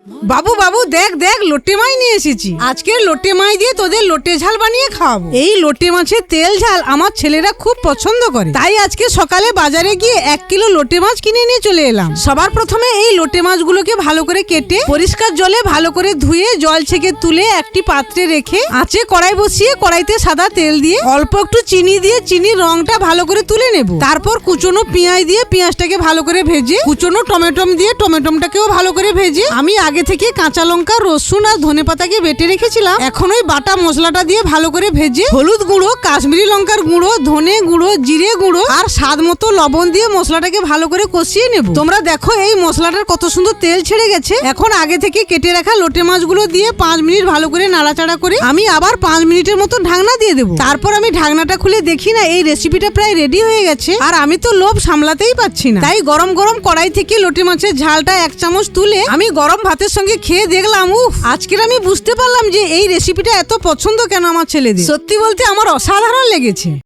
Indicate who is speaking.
Speaker 1: বাবু বাবু দেখ দেখ লোটে মাছ নিয়ে এসেছি। আজকের লোটে মাছ দিয়ে তোদের লোটে ঝাল বানিয়ে খাওয়াবো। এই লোটে মাছের তেল ঝাল আমার ছেলেরা খুব পছন্দ করে, তাই আজকে সকালে বাজারে গিয়ে 1 কিলো লোটে মাছ কিনে নিয়ে চলে এলাম। সবার প্রথমে এই লোটে মাছগুলোকে ভালো করে কেটে পরিষ্কার জলে ভালো করে ধুয়ে জল ছেঁকে তুলে একটি পাত্রে রেখে আঁচে কড়াই বসিয়ে কড়াইতে সাদা তেল দিয়ে অল্প একটু চিনি দিয়ে চিনির রংটা ভালো করে তুলে নেব। তারপর কুচনো পেঁয়াজ দিয়ে পেঁয়াজটাকে ভালো করে ভেজে কুচনো টমেটো দিয়ে টমেটোটাকেও ভালো করে ভেজে আমি আগে থেকে কাঁচা লঙ্কা রসুন আর ধনেপাতাকে বেটে রেখেছিলাম। এখন ওই বাটা মশলাটা দিয়ে ভালো করে ভেজে হলুদ গুঁড়ো, কাশ্মীরি লঙ্কার গুঁড়ো, ধনে গুঁড়ো, জিরে গুঁড়ো আর স্বাদ মতো লবণ দিয়ে মশলাটাকে ভালো করে কষিয়ে নেব। তোমরা দেখো এই মশলাটার কত সুন্দর তেল ছেড়ে গেছে। এখন আগে থেকে কেটে রাখা লোটে মাছগুলো দিয়ে 5 মিনিট ভালো করে নাড়াচাড়া করে আমি আবার 5 মিনিটের মতো ঢাকনা দিয়ে দেবো। তারপর আমি ঢাকনাটা খুলে দেখি না এই রেসিপিটা প্রায় রেডি হয়ে গেছে। আর আমি তো লোভ সামলাতেই পাচ্ছি না, তাই গরম গরম কড়াই থেকে লোটে মাছের ঝালটা 1 চামচ তুলে আমি গরম ভাতের সঙ্গে খেয়ে দেখলাম, আজকের আমি বুঝতে পারলাম যে এই রেসিপিটা এত পছন্দ কেন আমার ছেলেদের। সত্যি বলতে আমার অসাধারণ লেগেছে।